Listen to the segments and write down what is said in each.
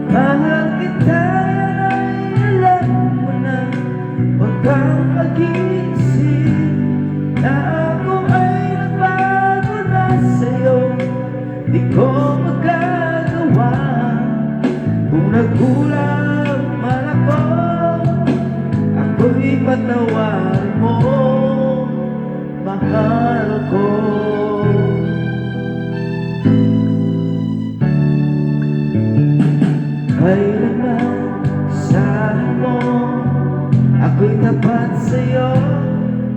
Mahal kita, yan ay alam mo na. Huwag kang mag-iisip na ako ay nagbago na sa'yo. Di ko magagawa kung nagkulang man ako. Ako'y patawarin mo, mahal ko. Kailanman saan mo ako'y tapat sa'yo,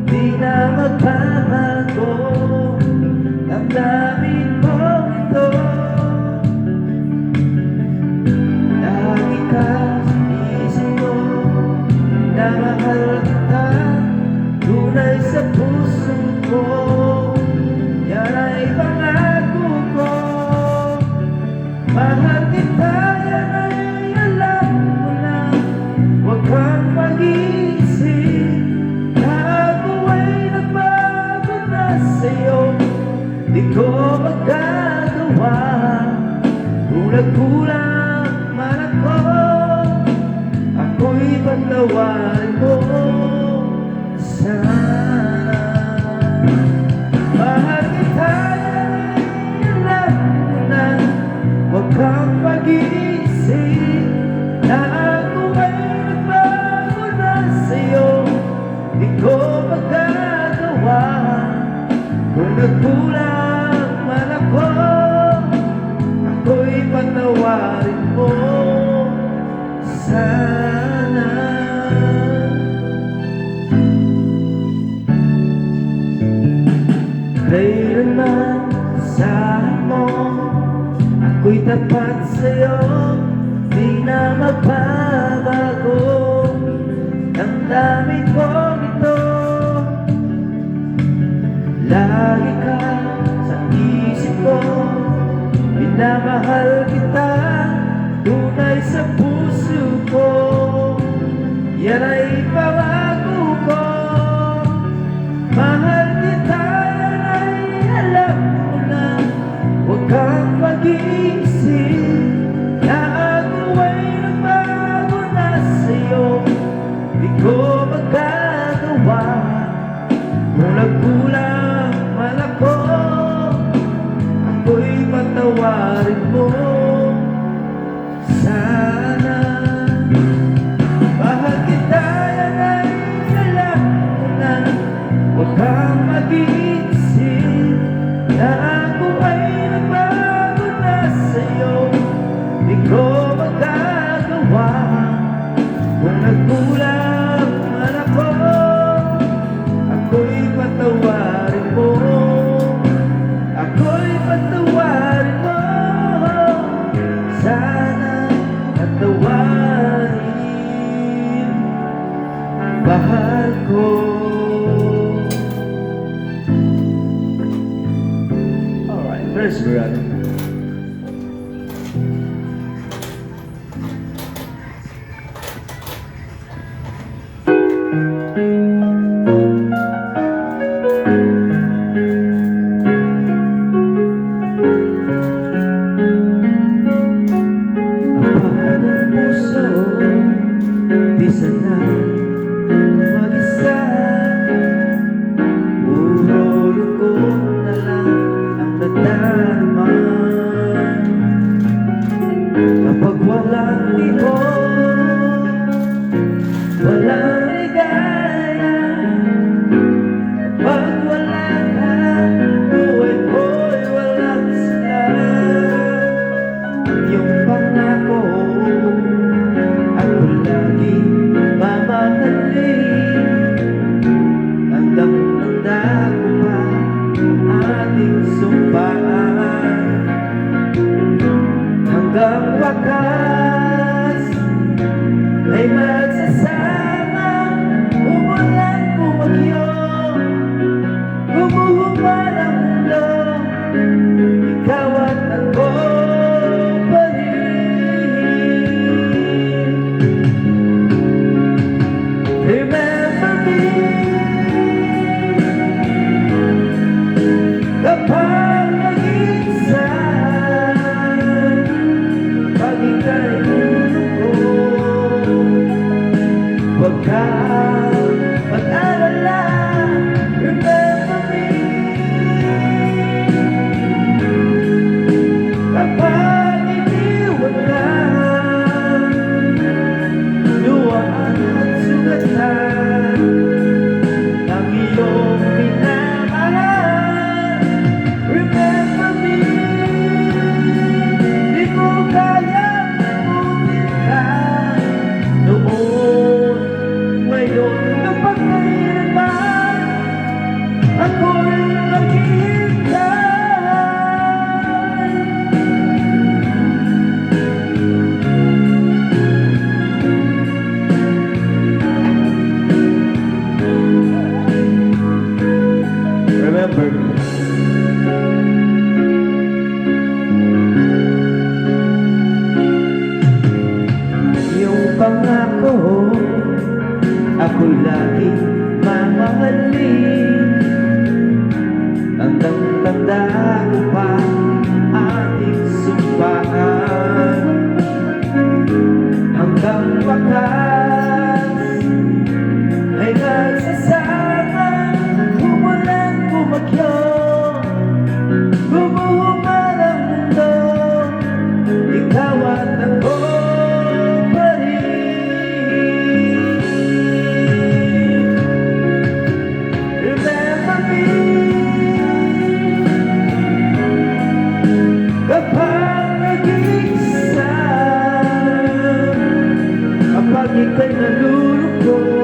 di na magbabago. Damdamin ko ito, lagi ka sa isip ko, na mahal kita, tunay sa puso ko. Yan ay pangako ko, mahal kita, yan ay alam mo na. Huwag kang mag-iisip na ako ay nagbago na sa'yo. Di ko magagawa kung nagkulang man ako. Ako'y patawarin mo sana. Mahal kita, yan ay alam mo na. Huwag kang mag-iisip na ako ay nagbago na sa'yo. Di ko magagawa kung nagkulang man ako. Ako'y patawarin mo sana. Kailanman saan mo ako'y tapat sa'yo, di na magbabago. Damdamin ko ito, lagi ka sa isip ko, minamahal kita, tunay sa puso ko. Yan ay pangako ko, mahal kita, yan ay alam mo na. Huwag kang mag-iisip na ako ay nagbago na sa'yo. Di ko magagawa kung nagkulang man ako. Ako'y patawarin mo sana. Mahal kita, yan ay alam mo na. Huwag kang mag-iisip na ako ay nagbago na sa'yo. Di ko magagawa kung nagkulang man ako. Ako'y patawarin mo, ako'y patawarin mo sana. Patawarin, mahal ko. Alright, where's brother? Di sana mag-isa, puro lungkot na lang ang nadarama. Kapag walang tibok, walang ligaya. Kapag wala ka, buhay ko'y walang sila. Yung pangako ako laging mamahalin, tandang-tanda ko pa ating sumpaan. Hanggang wakas ay magsasama, umulan, bumagyo, gumuhuman ang mundo. Ikaw at ako pa rin. Remember me kapag nag-iisa, pag ika'y ka mag-alala. Remember me kapag iniwan ka, luwaan at sugatan ng iyong minamahal. Remember me, di ko kayang limutin ka noon, ngayon, kapag kailanman ako'y naghihintay. Remember me. Iyong pangako, ako'y laging mamahalin. Tandang-tanda ko pa ating sumpaan. Hanggang wakas ay nagsasama, kung walang bumagyo, bumuhong man ang mundo, ikaw at ako pa rin. Remember me kapag nag-iisa, kapag ika'y nalulungkot,